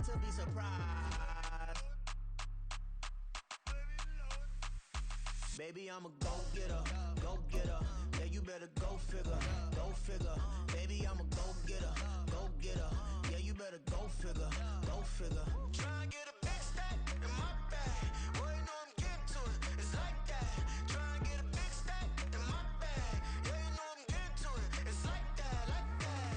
to be surprised. Baby, I'm a go-getter, go-getter. Yeah, you better go figure, go figure. Baby, I'm a go-getter, go-getter. Yeah, you better go figure, go figure. Try and get a big stack in my bag. Boy, you know I'm getting to it, it's like that. Try and get a big stack in my bag. Yeah, you know I'm getting to it, it's like that, like that.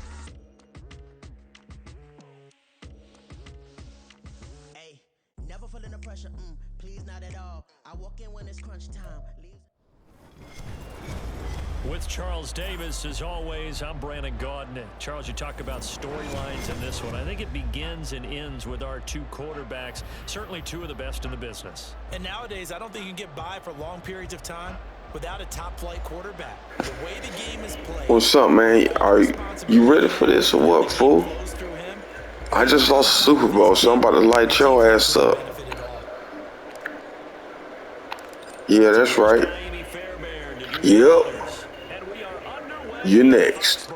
Hey, never feeling the pressure, please not at all. I walk in when it's crunch time. With Charles Davis, as always, I'm Brandon Gaudin. Charles, you talk about storylines in this one. I think it begins and ends with our two quarterbacks, certainly two of the best in the business. And nowadays, I don't think you can get by for long periods of time without a top-flight quarterback. The way the game is played. What's up, man? Are you ready for this or what, fool? I just lost the Super Bowl, so I'm about to light your ass up. Yeah, that's right. Yep. You're next.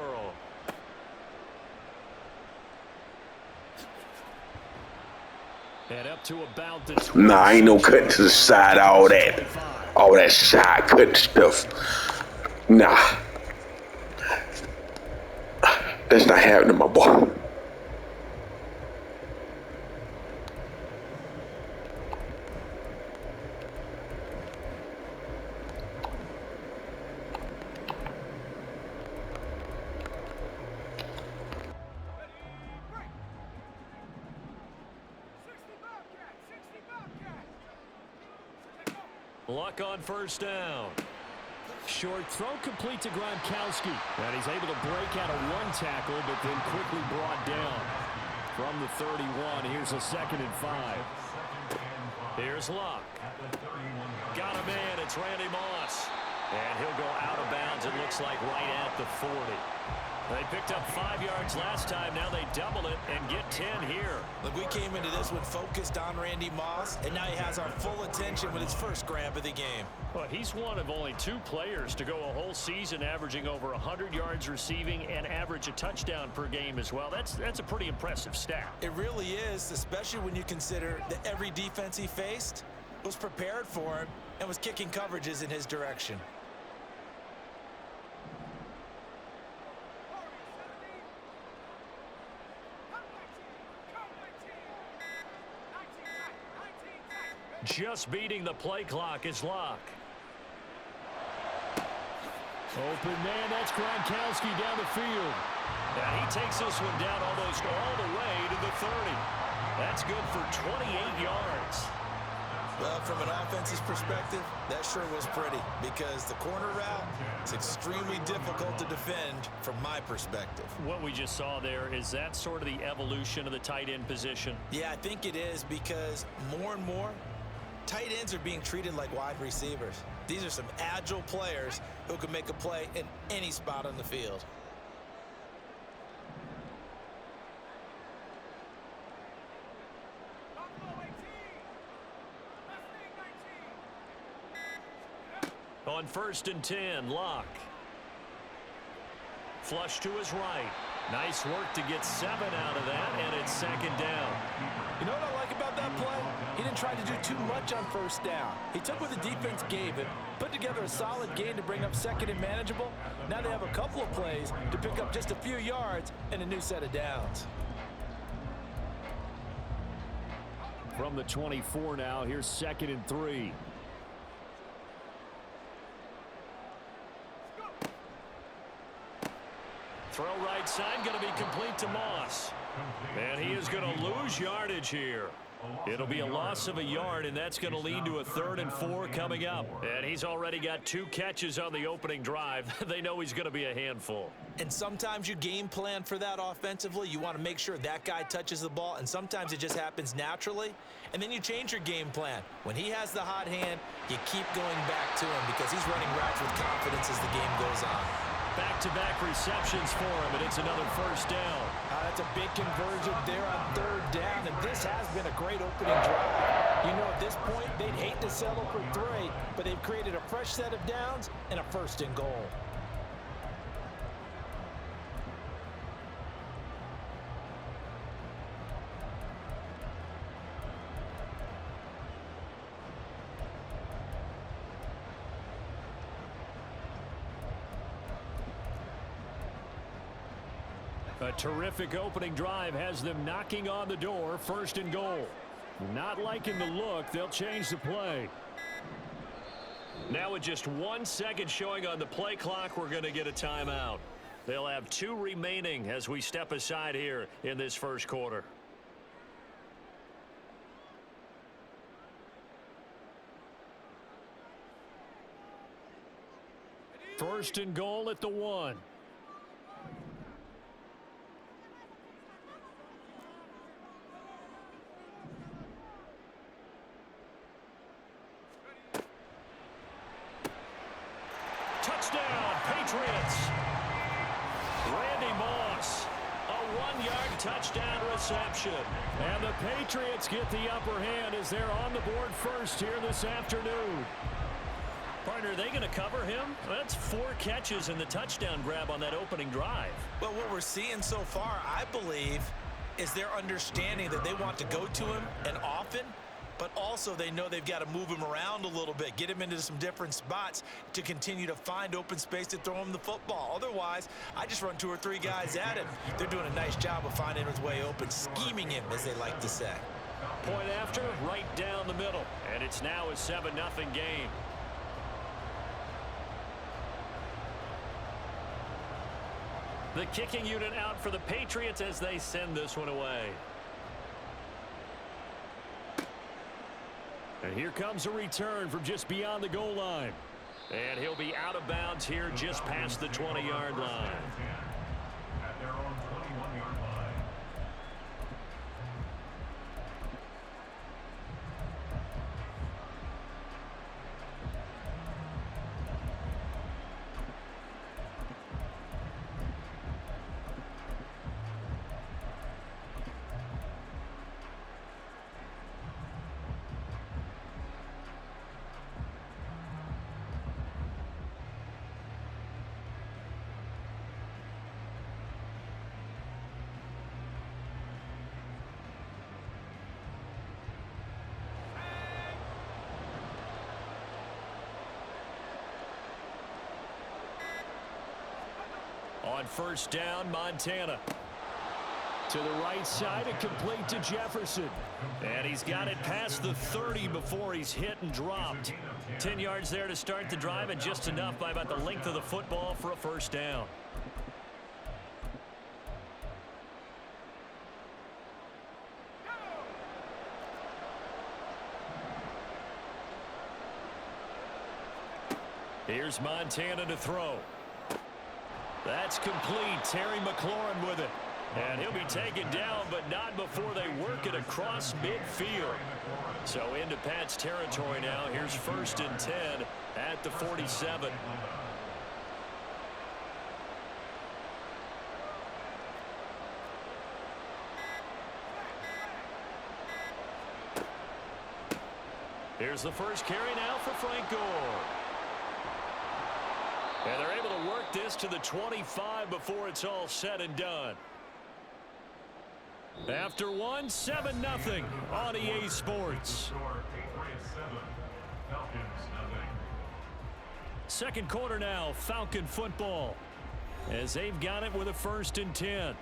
Nah, ain't no cutting to the side, all that side cutting stuff. Nah. That's not happening, my boy. Luck on first down. Short throw complete to Gronkowski. And he's able to break out of one tackle, but then quickly brought down. From the 31, here's a 2nd and 5. Here's Luck. Got him in. It's Randy Moss. And he'll go out of bounds, it looks like, right at the 40. They picked up 5 yards last time. Now they double it and get 10 here. Look, we came into this one focused on Randy Moss, and now he has our full attention with his first grab of the game. Well, he's one of only 2 players to go a whole season averaging over 100 yards receiving and average a touchdown per game as well. That's a pretty impressive stat. It really is, especially when you consider that every defense he faced was prepared for him and was kicking coverages in his direction. Just beating the play clock is Luck. Open man, that's Gronkowski down the field. And he takes this one down almost all the way to the 30. That's good for 28 yards. Well, from an offense's perspective, that sure was pretty because the corner route is extremely difficult to defend from my perspective. What we just saw there, is that sort of the evolution of the tight end position? Yeah, I think it is because more and more, tight ends are being treated like wide receivers. These are some agile players who can make a play in any spot on the field. On 1st and 10, Luck. Flush to his right. Nice work to get 7 out of that, and it's 2nd down. You know what I like about that play? He didn't try to do too much on 1st down. He took what the defense gave him, put together a solid gain to bring up 2nd and manageable. Now they have a couple of plays to pick up just a few yards and a new set of downs. From the 24 now, here's 2nd and 3. Throw right side, going to be complete to Moss. And he is going to lose yardage here. It'll be a loss of a yard, and that's going to lead to a 3rd and 4 coming up. And he's already got 2 catches on the opening drive. They know he's going to be a handful. And sometimes you game plan for that offensively. You want to make sure that guy touches the ball, and sometimes it just happens naturally. And then you change your game plan. When he has the hot hand, you keep going back to him because he's running routes with confidence as the game goes on. Back-to-back receptions for him, and it's another 1st down. That's a big conversion there on 3rd down, and this has been a great opening drive. You know, at this point, they'd hate to settle for 3, but they've created a fresh set of downs and a 1st and goal. A terrific opening drive has them knocking on the door, 1st and goal. Not liking the look, they'll change the play. Now with just 1 second showing on the play clock, we're going to get a timeout. They'll have 2 remaining as we step aside here in this first quarter. First and goal at the 1. Touchdown, Patriots. Randy Moss, a 1-yard touchdown reception. And the Patriots get the upper hand as they're on the board first here this afternoon. Partner, are they going to cover him? That's 4 catches and the touchdown grab on that opening drive. Well, what we're seeing so far, I believe, is their understanding that they want to go to him and often, but also they know they've got to move him around a little bit, get him into some different spots to continue to find open space to throw him the football. Otherwise, I just run 2 or 3 guys at him. They're doing a nice job of finding his way open, scheming him, as they like to say. Point after, right down the middle. And it's now a 7-0 game. The kicking unit out for the Patriots as they send this one away. And here comes a return from just beyond the goal line. And he'll be out of bounds here just past the 20-yard line. At their own 21-yard line. On first down, Montana. To the right side, and complete to Jefferson. And he's got it past the 30 before he's hit and dropped. 10 yards there to start the drive, and just enough by about the length of the football for a first down. Here's Montana to throw. That's complete. Terry McLaurin with it. And he'll be taken down, but not before they work it across midfield. So into Pat's territory now. Here's 1st and 10 at the 47. Here's the first carry now for Frank Gore. And they're able to work this to the 25 before it's all said and done. After 1, 7-0 on EA Sports. Second quarter now, Falcon football, as they've got it with a 1st and 10.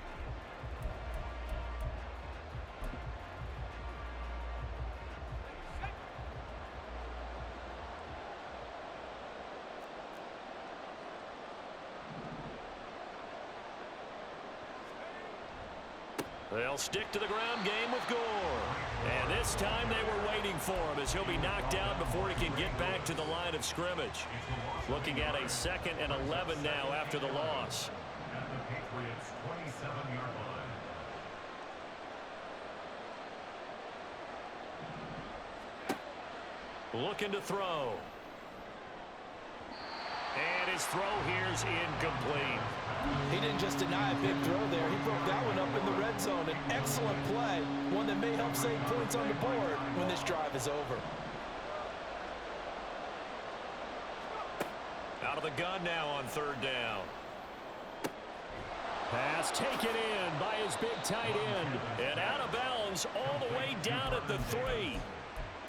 They'll stick to the ground game with Gore. And this time they were waiting for him as he'll be knocked out before he can get back to the line of scrimmage. Looking at a 2nd and 11 now after the loss. At the Patriots' 27-yard line. Looking to throw. And his throw here's incomplete. He didn't just deny a big throw there. He broke that one up in the red zone. An excellent play, one that may help save points on the board when this drive is over. Out of the gun now on 3rd down. Pass taken in by his big tight end. And out of bounds all the way down at the 3.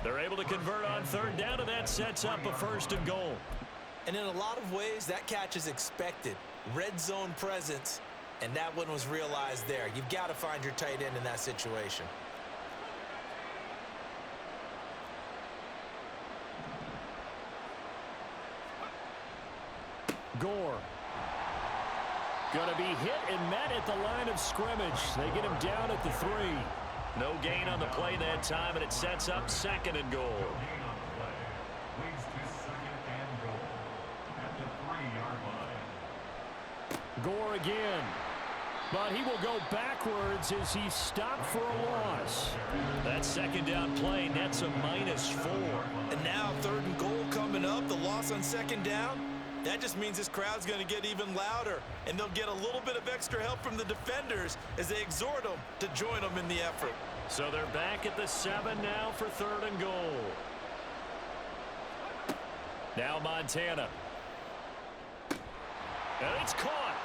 They're able to convert on 3rd down, and that sets up a 1st and goal. And in a lot of ways, that catch is expected. Red zone presence And that one was realized there. You've got to find your tight end in that situation. Gore. Going to be hit and met at the line of scrimmage. They get him down at the 3. No gain on the play that time, and it sets up 2nd and goal. Gain on the play leads to 2nd and goal at the 3-yard line. Gore again. But he will go backwards as he stopped for a loss. That 2nd down play nets a -4. And now 3rd and goal coming up. The loss on 2nd down. That just means this crowd's going to get even louder, and they'll get a little bit of extra help from the defenders as they exhort them to join them in the effort. So they're back at the 7 now for 3rd and goal. Now Montana. And it's caught.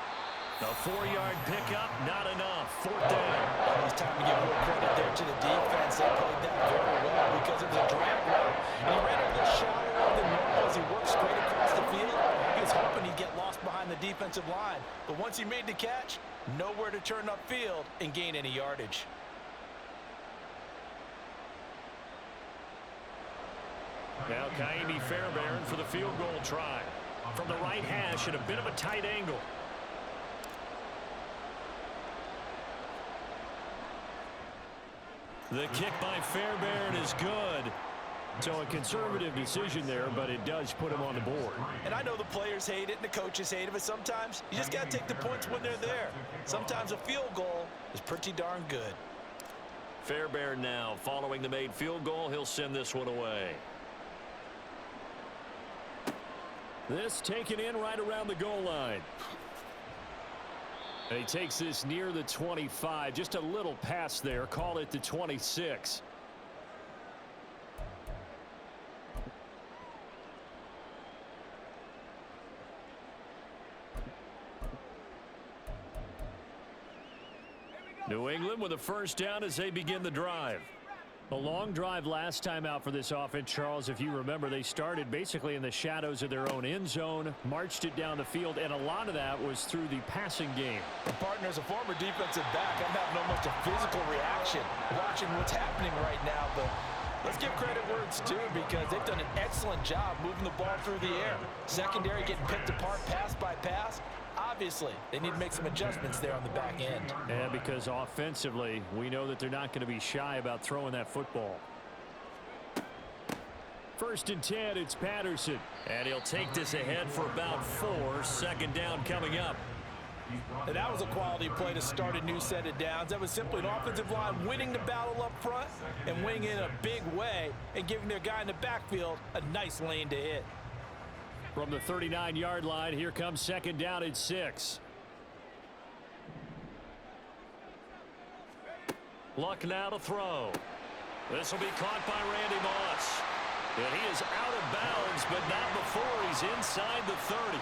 A 4-yard pickup, not enough. 4th down. It's time to give more credit there to the defense. They played that very well because it was a drag route. And he ran a little shallower than normal as he worked straight across the field. He was hoping he'd get lost behind the defensive line. But once he made the catch, nowhere to turn upfield and gain any yardage. Now Kaimi Fairbairn for the field goal try. From the right hash at a bit of a tight angle. The kick by Fairbairn is good. So a conservative decision there, but it does put him on the board. And I know the players hate it and the coaches hate it, but sometimes you just got to take the points when they're there. Sometimes a field goal is pretty darn good. Fairbairn now following the made field goal. He'll send this one away. This taken in right around the goal line. And he takes this near the 25. Just a little pass there. Call it the 26. New England with a 1st down as they begin the drive. A long drive last time out for this offense, Charles. If you remember, they started basically in the shadows of their own end zone, marched it down the field, and a lot of that was through the passing game. Partner, as a former defensive back, I'm having almost a physical reaction watching what's happening right now. But let's give credit where it's due because they've done an excellent job moving the ball through the air. Secondary getting picked apart pass by pass. Obviously, they need to make some adjustments there on the back end. And because offensively, we know that they're not going to be shy about throwing that football. 1st and 10, it's Patterson. And he'll take this ahead for about 4. 2nd down coming up. And that was a quality play to start a new set of downs. That was simply an offensive line winning the battle up front and winning in a big way and giving their guy in the backfield a nice lane to hit. From the 39-yard line, here comes 2nd down and 6. Luck now to throw. This will be caught by Randy Moss. And he is out of bounds, but not before he's inside the 30.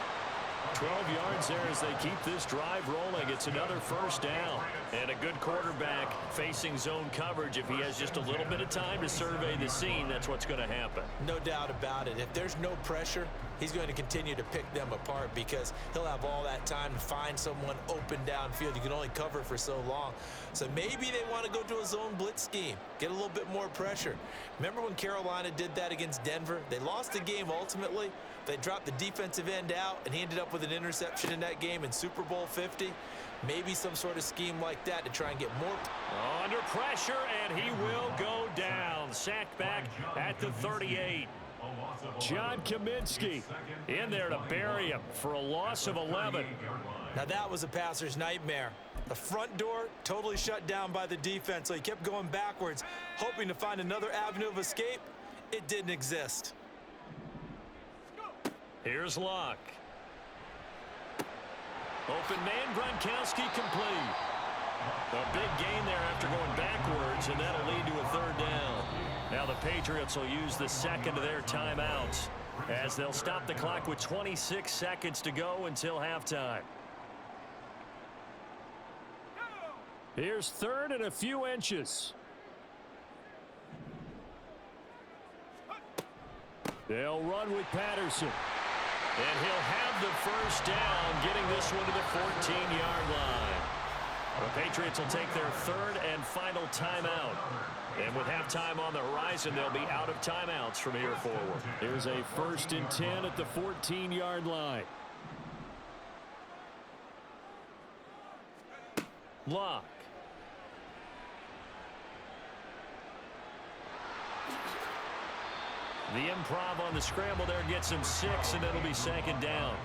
12 yards there as they keep this drive rolling. It's another 1st down. And a good quarterback facing zone coverage. If he has just a little bit of time to survey the scene, that's what's going to happen. No doubt about it. If there's no pressure, he's going to continue to pick them apart because he'll have all that time to find someone open downfield. You can only cover for so long. So maybe they want to go to a zone blitz scheme, get a little bit more pressure. Remember when Carolina did that against Denver? They lost the game ultimately. They dropped the defensive end out, and he ended up with an interception in that game in Super Bowl 50. Maybe some sort of scheme like that to try and get more. Under pressure, and he will go down. Sacked back at the 38. John Kaminsky in there to bury him for a loss of 11. Now that was a passer's nightmare. The front door totally shut down by the defense, so he kept going backwards, hoping to find another avenue of escape. It didn't exist. Here's Luck. Open man, Gronkowski complete. A big gain there after going backwards, and that'll lead to a 3rd down. Now the Patriots will use the 2nd of their timeouts as they'll stop the clock with 26 seconds to go until halftime. Here's 3rd and a few inches. They'll run with Patterson. And he'll have the first down, getting this one to the 14-yard line. The Patriots will take their third and final timeout. And with halftime on the horizon, they'll be out of timeouts from here forward. Here's a 1st and 10 at the 14-yard line. Lock. The improv on the scramble there gets him 6, and it'll be 2nd down.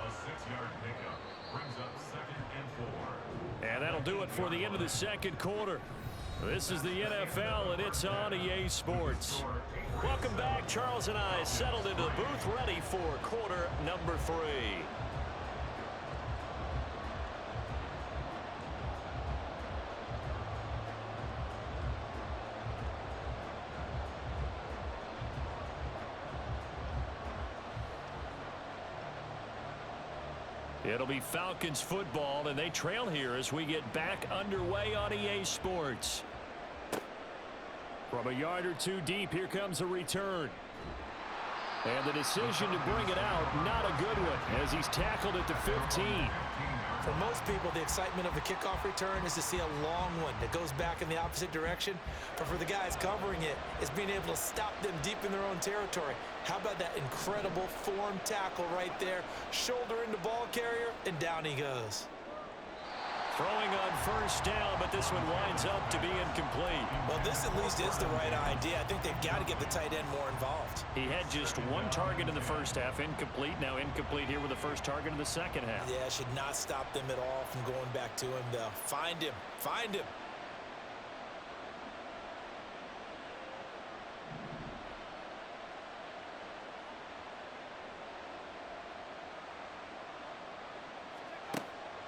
A 6-yard pickup brings up 2nd and 4. And that'll do it for the end of the 2nd quarter. This is the NFL, and it's on EA Sports. Welcome back. Charles and I settled into the booth, ready for quarter number 3. It'll be Falcons football, and they trail here as we get back underway on EA Sports. From a yard or two deep, here comes a return. And the decision to bring it out, not a good one, as he's tackled at the 15. For most people, the excitement of the kickoff return is to see a long one that goes back in the opposite direction. But for the guys covering it, it's being able to stop them deep in their own territory. How about that incredible form tackle right there? Shoulder into ball carrier, and down he goes. Throwing on 1st down, but this one winds up to be incomplete. Well, this at least is the right idea. I think they've got to get the tight end more involved. He had just 1 target in the 1st half, incomplete. Now incomplete here with the 1st target in the 2nd half. Yeah, should not stop them at all from going back to him, though. Find him. Find him.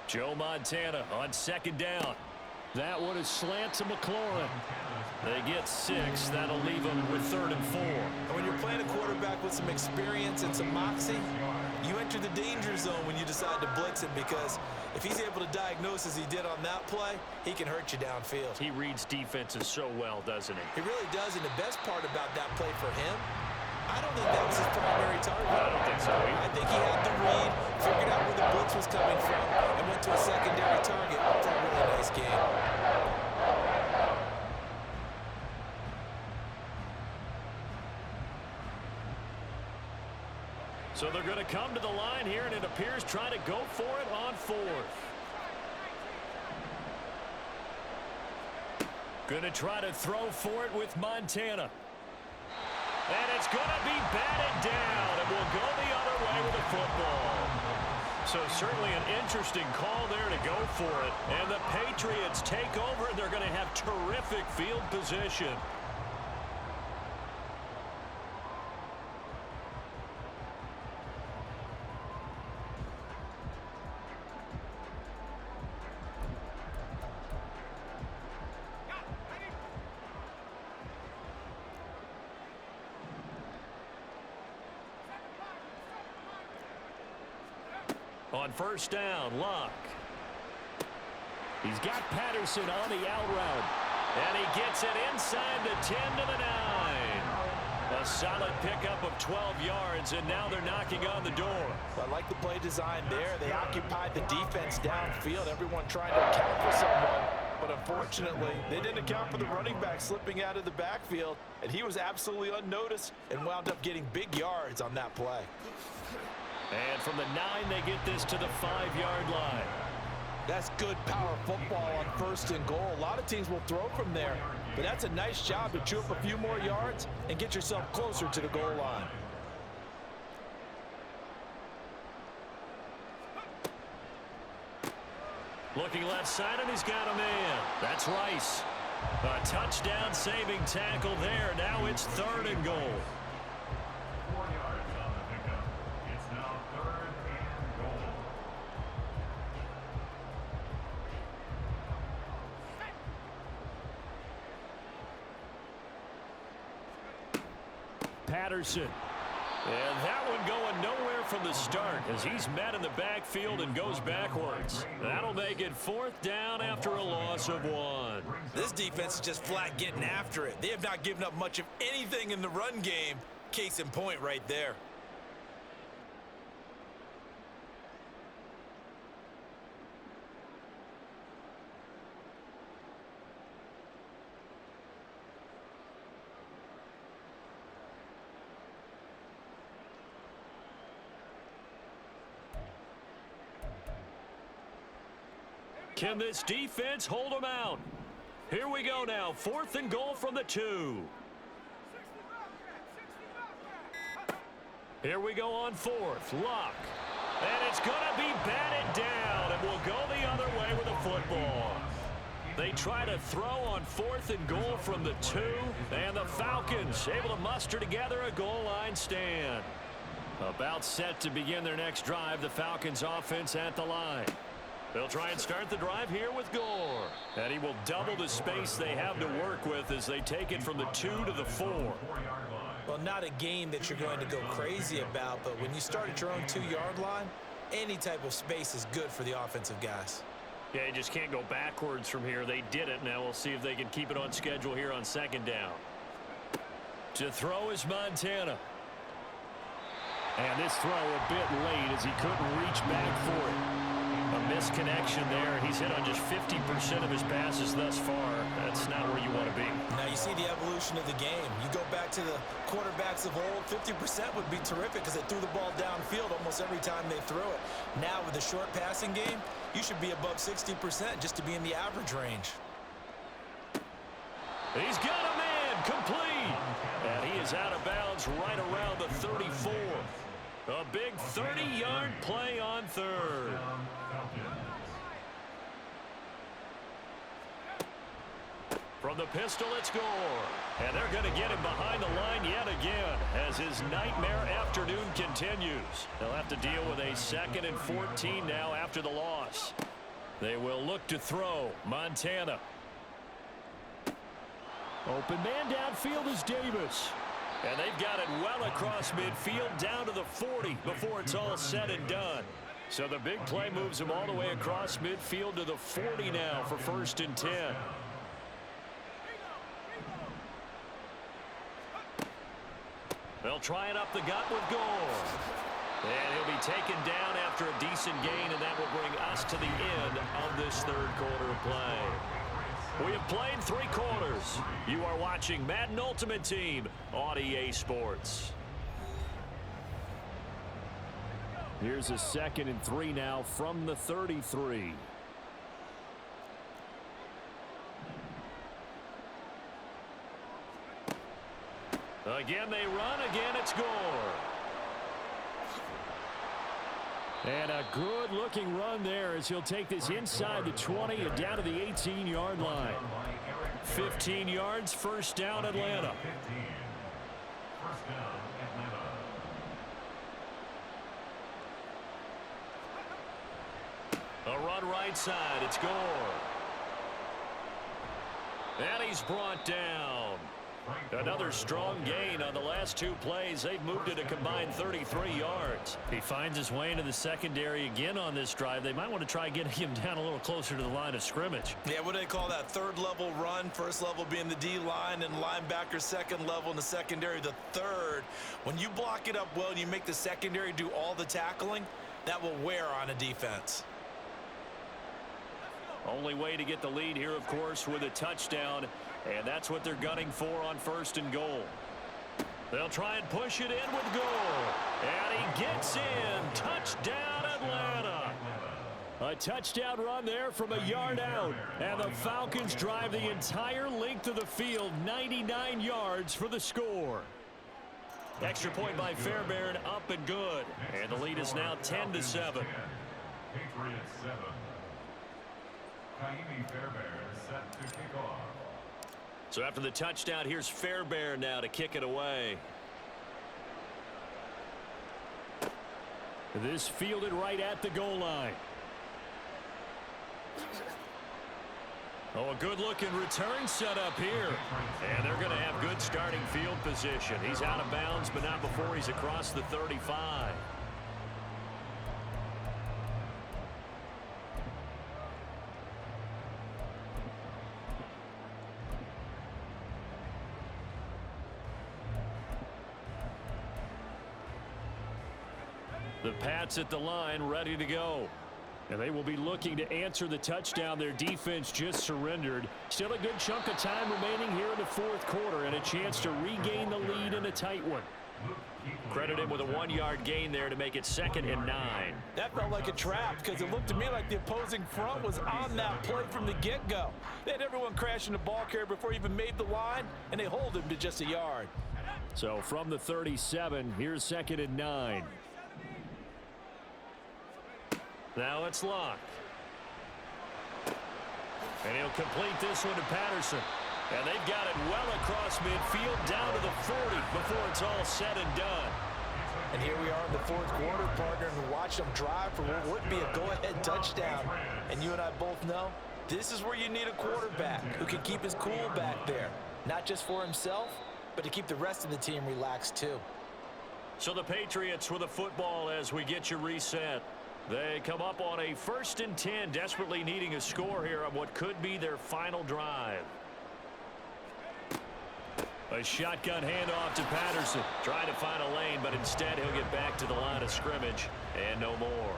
Joe Montana on 2nd down. That one is slant to McLaurin. They get 6. That'll leave them with 3rd and 4. And when you're playing a quarterback with some experience and some moxie, you enter the danger zone when you decide to blitz him, because if he's able to diagnose as he did on that play, he can hurt you downfield. He reads defenses so well, doesn't he? He really does, and the best part about that play for him, I don't think that was his primary target. I don't think so either. I think he had the read, figured out where the blitz was coming from, and went to a secondary target for a really nice game. So they're going to come to the line here, and it appears trying to go for it on 4th. Going to try to throw for it with Montana. And it's going to be batted down, and we'll go the other way with the football. So certainly an interesting call there to go for it. And the Patriots take over, and they're going to have terrific field position. On 1st down, Luck. He's got Patterson on the out route. And he gets it inside the 10 to the 9. A solid pickup of 12 yards, and now they're knocking on the door. I like the play design there. They occupied the defense downfield, everyone trying to account for someone. But unfortunately, they didn't account for the running back slipping out of the backfield, and he was absolutely unnoticed and wound up getting big yards on that play. And from the 9, they get this to the 5-yard line. That's good power football on 1st and goal. A lot of teams will throw from there, but that's a nice job to chew up a few more yards and get yourself closer to the goal line. Looking left side, and he's got a man. That's Rice. A touchdown-saving tackle there. Now it's 3rd and goal. 4 yards on the pickup. It's now 3rd and goal. Patterson. And that one going nowhere from the start as he's met in the backfield and goes backwards. That'll make it 4th down after a loss of 1. This defense is just flat getting after it. They have not given up much of anything in the run game. Case in point right there. Can this defense hold them out? Here we go now. 4th and goal from the 2. Here we go on 4th. Luck. And it's going to be batted down, and will go the other way with the football. They try to throw on 4th and goal from the 2, and the Falcons able to muster together a goal line stand. About set to begin their next drive, the Falcons offense at the line. They'll try and start the drive here with Gore. And he will double the space they have to work with as they take it from the 2 to the 4. Well, not a game that you're going to go crazy about, but when you start at your own 2-yard line, any type of space is good for the offensive guys. Yeah, you just can't go backwards from here. They did it. Now we'll see if they can keep it on schedule here on 2nd down. To throw is Montana. And this throw a bit late as he couldn't reach back for it. A misconnection there. He's hit on just 50% of his passes thus far. That's not where you want to be. Now you see the evolution of the game. You go back to the quarterbacks of old, 50% would be terrific because they threw the ball downfield almost every time they threw it. Now with the short passing game, you should be above 60% just to be in the average range. He's got a man complete. And he is out of bounds right around the 34. A big 30-yard play on 3rd. From the pistol, it's Gore. And they're going to get him behind the line yet again as his nightmare afternoon continues. They'll have to deal with a 2nd and 14 now after the loss. They will look to throw. Montana. Open man downfield is Davis. And they've got it well across midfield down to the 40 before it's all said and done. So the big play moves him all the way across midfield to the 40 now for 1st and 10. They'll try it up the gut with Gore. And he'll be taken down after a decent gain, and that will bring us to the end of this 3rd quarter of play. We have played 3 quarters. You are watching Madden Ultimate Team on EA Sports. Here's a 2nd and 3 now from the 33. Again they run, again it's Gore. And a good-looking run there as he'll take this inside the 20 and down to the 18-yard line. 15 yards, 1st down, Atlanta. A run right side, it's Gore. And he's brought down. Another strong gain on the last 2 plays. They've moved it a combined 33 yards. He finds his way into the secondary again on this drive. They might want to try getting him down a little closer to the line of scrimmage. Yeah, what do they call that? 3rd level run. 1st level being the D-line and linebacker 2nd level in the secondary the 3rd. When you block it up well and you make the secondary do all the tackling, that will wear on a defense. Only way to get the lead here, of course, with a touchdown. And that's what they're gunning for on 1st and goal. They'll try and push it in with Gore. And he gets in. Touchdown, Atlanta. A touchdown run there from a yard out. And the Falcons drive the entire length of the field, 99 yards for the score. Extra point by Fairbairn, up and good. And the lead is now 10-7. Patriots 7. Kaimi Fairbairn set to kick off. So after the touchdown, here's Fairbairn now to kick it away. This fielded right at the goal line. Oh, a good-looking return set up here. And they're going to have good starting field position. He's out of bounds, but not before he's across the 35. The Pats at the line, ready to go. And they will be looking to answer the touchdown their defense just surrendered. Still a good chunk of time remaining here in the 4th quarter and a chance to regain the lead in a tight one. Credit him with a 1-yard gain there to make it 2nd and 9. That felt like a trap because it looked to me like the opposing front was on that play from the get-go. They had everyone crashing the ball carrier before he even made the line, and they hold him to just a yard. So from the 37, here's 2nd and 9. Now it's Locke. And he'll complete this one to Patterson. And they've got it well across midfield down to the 40 before it's all said and done. And here we are in the 4th quarter, partner, and watch them drive for what would be a go-ahead touchdown. And you and I both know this is where you need a quarterback who can keep his cool back there. Not just for himself, but to keep the rest of the team relaxed too. So the Patriots with the football as we get you reset. They come up on a 1st and 10, desperately needing a score here on what could be their final drive. A shotgun handoff to Patterson. Trying to find a lane, but instead he'll get back to the line of scrimmage and no more.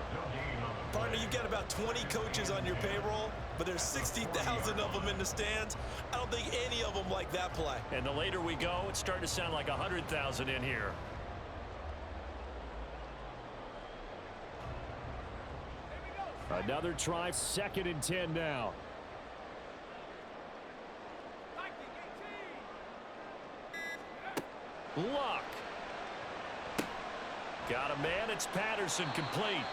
Partner, you've got about 20 coaches on your payroll, but there's 60,000 of them in the stands. I don't think any of them like that play. And the later we go, it's starting to sound like 100,000 in here. Another try, 2nd and 10 now. Luck. Got a man. It's Patterson complete.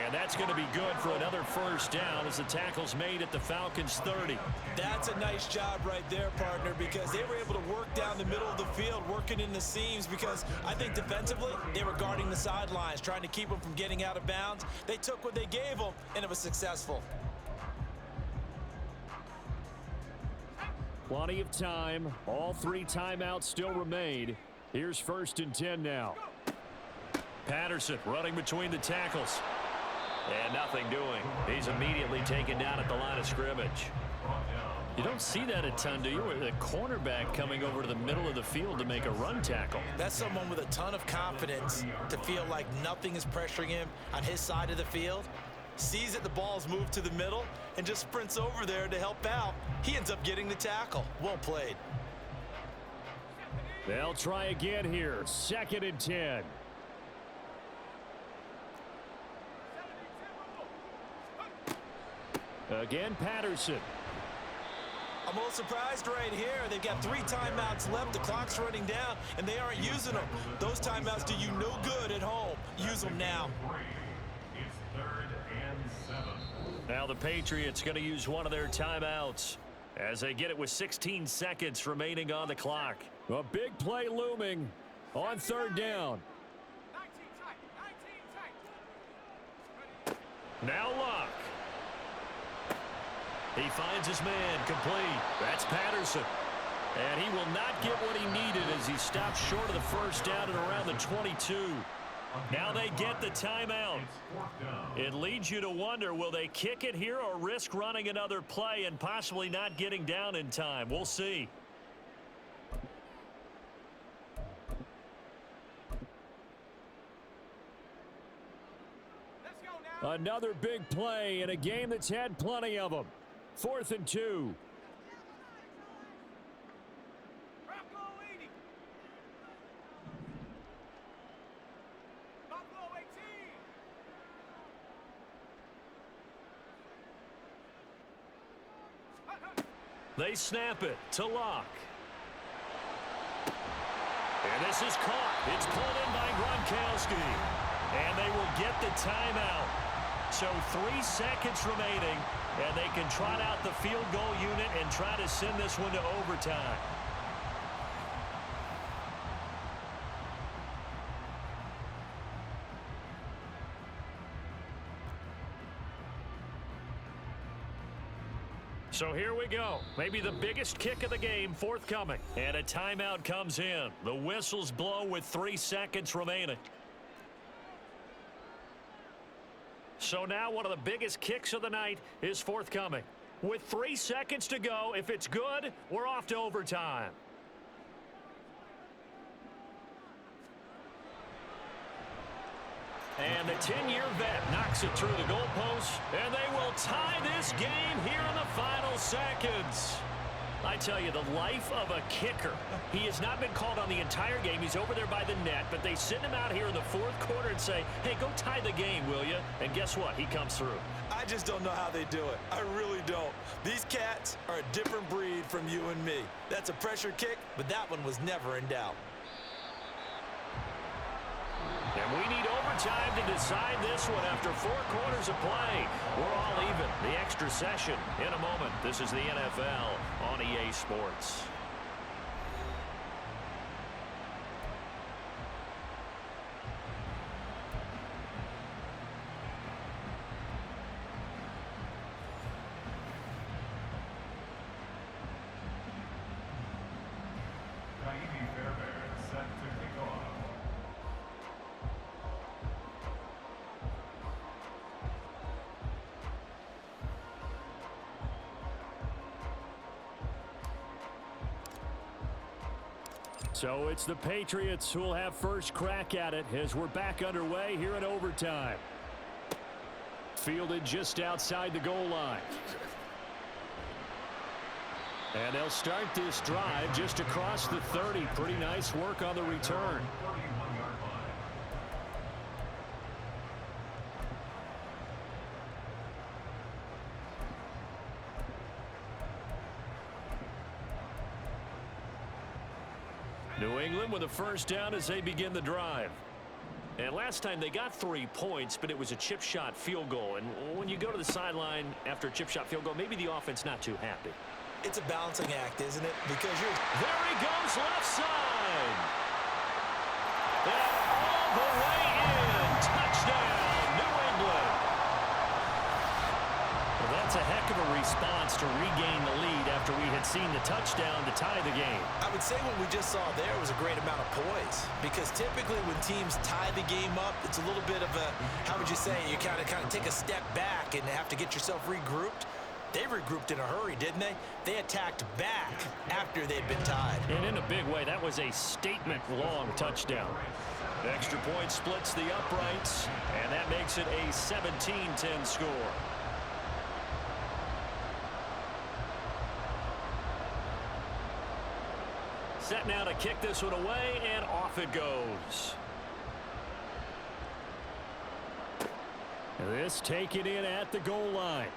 And that's going to be good for another 1st down as the tackle's made at the Falcons' 30. That's a nice job right there, partner, because they were able to work down the middle of the field, working in the seams, because I think defensively they were guarding the sidelines, trying to keep them from getting out of bounds. They took what they gave them, and it was successful. Plenty of time. All 3 timeouts still remain. Here's 1st and 10 now. Patterson running between the tackles. And nothing doing. He's immediately taken down at the line of scrimmage. You don't see that a ton, do you? With a cornerback coming over to the middle of the field to make a run tackle. That's someone with a ton of confidence to feel like nothing is pressuring him on his side of the field. Sees that the ball's moved to the middle and just sprints over there to help out. He ends up getting the tackle. Well played. They'll try again here. 2nd and 10. Again, Patterson. I'm a little surprised right here. They've got 3 timeouts left. The clock's running down, and they aren't using them. Those timeouts do you no good at home. Use them now. It's 3rd and 7. Now the Patriots going to use one of their timeouts as they get it with 16 seconds remaining on the clock. A big play looming on 3rd down. Now Luck. He finds his man complete. That's Patterson. And he will not get what he needed as he stops short of the 1st down at around the 22. Now they get the timeout. It leads you to wonder, will they kick it here or risk running another play and possibly not getting down in time? We'll see. Another big play in a game that's had plenty of them. 4th and 2. They snap it to Locke. And this is caught. It's pulled in by Gronkowski. And they will get the timeout. So 3 seconds remaining, and they can trot out the field goal unit and try to send this one to overtime. So here we go. Maybe the biggest kick of the game forthcoming. And a timeout comes in. The whistles blow with 3 seconds remaining. So now one of the biggest kicks of the night is forthcoming. With 3 seconds to go, if it's good, we're off to overtime. And the 10-year vet knocks it through the goalpost, and they will tie this game here in the final seconds. I tell you, the life of a kicker. He has not been called on the entire game. He's over there by the net, but they send him out here in the fourth quarter and say, hey, go tie the game, will you? And guess what? He comes through. I just don't know how they do it. I really don't. These cats are a different breed from you and me. That's a pressure kick, but that one was never in doubt. And we need overtime to decide this one after 4 quarters of play. We're all even. The extra session in a moment. This is the NFL on EA Sports. Set to kick off. So it's the Patriots who will have first crack at it as we're back underway here in overtime. Fielded just outside the goal line. And they'll start this drive just across the 30. Pretty nice work on the return. 31-yard line. New England with a first down as they begin the drive. And last time they got 3 points, but it was a chip shot field goal. And when you go to the sideline after a chip shot field goal, maybe the offense not too happy. It's a balancing act, isn't it? Because you're... There he goes, left side. And all the way in. Touchdown, New England. Well, that's a heck of a response to regain the lead after we had seen the touchdown to tie the game. I would say what we just saw there was a great amount of poise. Because typically when teams tie the game up, it's a little bit of a, how would you say, you kind of take a step back and have to get yourself regrouped. They regrouped in a hurry, didn't they? They attacked back after they'd been tied. And in a big way, that was a statement-long touchdown. The extra point splits the uprights, and that makes it a 17-10 score. Set now to kick this one away, and off it goes. This taken in at the goal line.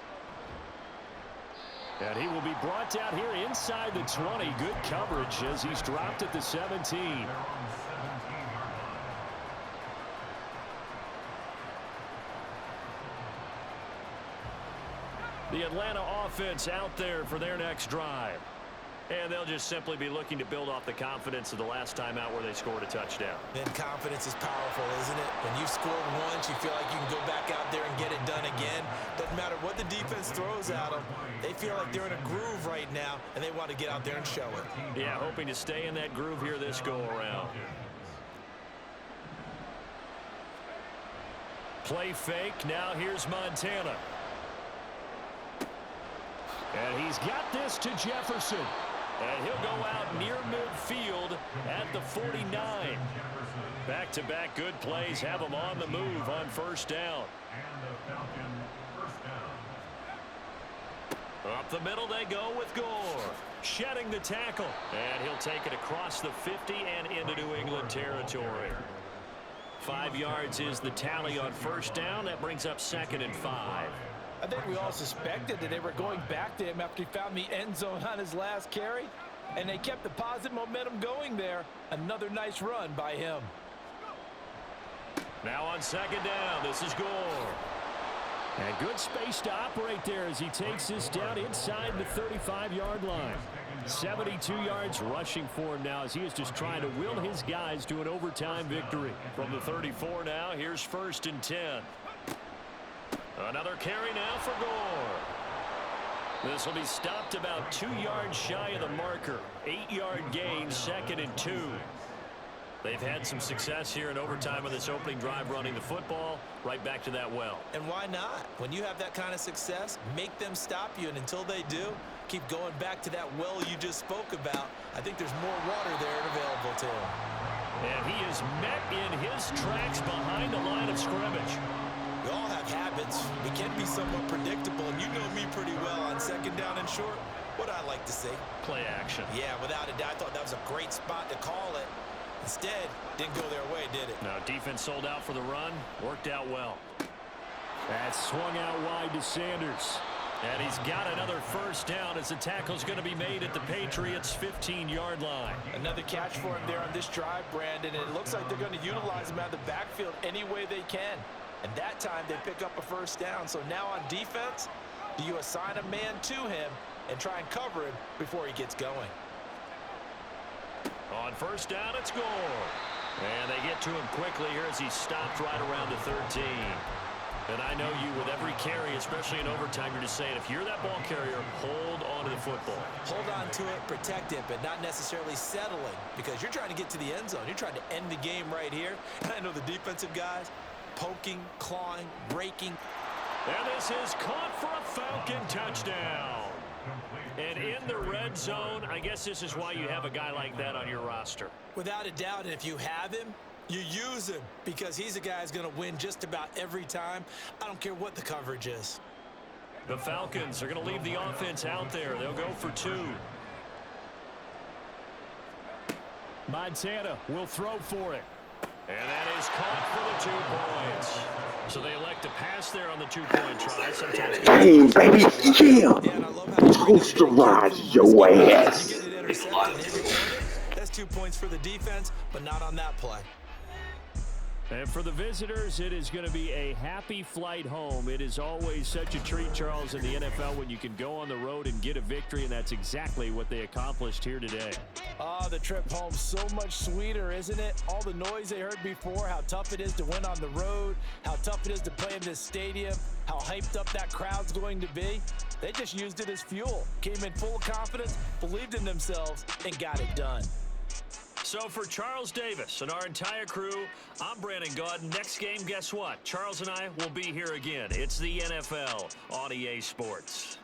And he will be brought down here inside the 20. Good coverage as he's dropped at the 17. The Atlanta offense out there for their next drive. And they'll just simply be looking to build off the confidence of the last time out where they scored a touchdown. And confidence is powerful, isn't it? When you've scored once, you feel like you can go back out there and get it done again. Doesn't matter what the defense throws at them. They feel like they're in a groove right now, and they want to get out there and show it. Yeah, hoping to stay in that groove here this go-around. Play fake. Now here's Montana. And he's got this to Jefferson. And he'll go out near midfield at the 49. Back-to-back good plays have him on the move on first down. And the Falcon first down. Up the middle they go with Gore. Shedding the tackle. And he'll take it across the 50 and into New England territory. 5 yards is the tally on first down. That brings up 2nd and 5. I think we all suspected that they were going back to him after he found the end zone on his last carry, and they kept the positive momentum going there. Another nice run by him. Now on 2nd down, this is Gore. And good space to operate there as he takes this down inside the 35-yard line. 72 yards rushing for him now as he is just trying to will his guys to an overtime victory. From the 34 now, here's 1st and 10. Another carry now for Gore. This will be stopped about 2 yards shy of the marker. 8-yard gain, 2nd and 2. They've had some success here in overtime on this opening drive running the football. Right back to that well. And why not? When you have that kind of success, make them stop you. And until they do, keep going back to that well you just spoke about. I think there's more water there available to him. And he is met in his tracks behind the line of scrimmage. We all have habits. We can be somewhat predictable, and you know me pretty well on 2nd down and short. What I like to see. Play action. Yeah, without a doubt. I thought that was a great spot to call it. Instead, didn't go their way, did it? No, defense sold out for the run. Worked out well. That swung out wide to Sanders. And he's got another first down as the tackle's going to be made at the Patriots' 15-yard line. Another catch for him there on this drive, Brandon, and it looks like they're going to utilize him out of the backfield any way they can. And that time they pick up a first down. So now on defense, do you assign a man to him and try and cover him before he gets going? On first down, it's Gore. And they get to him quickly here as he stopped right around the 13. And I know you, with every carry, especially in overtime, you're just saying, if you're that ball carrier, hold on to the football. Hold on to it, protect it, but not necessarily settling, because you're trying to get to the end zone. You're trying to end the game right here. And I know the defensive guys, poking, clawing, breaking. And this is caught for a Falcon touchdown. And in the red zone, I guess this is why you have a guy like that on your roster. Without a doubt, and if you have him, you use him, because he's a guy who's going to win just about every time. I don't care what the coverage is. The Falcons are going to leave the offense out there. They'll go for 2. Montana will throw for it. And that is caught for the 2 points. So they elect to pass there on the 2-point try. Sometimes Game, baby, yeah. Posterize your ass. You get it intercepted and hit it. That's 2 points for the defense, but not on that play. And for the visitors, it is going to be a happy flight home. It is always such a treat, Charles, in the NFL when you can go on the road and get a victory, and that's exactly what they accomplished here today. The trip home so much sweeter, isn't it? All the noise they heard before, how tough it is to win on the road, how tough it is to play in this stadium, how hyped up that crowd's going to be. They just used it as fuel, came in full of confidence, believed in themselves, and got it done. So for Charles Davis and our entire crew, I'm Brandon Gaudin. Next game, guess what? Charles and I will be here again. It's the NFL on EA Sports.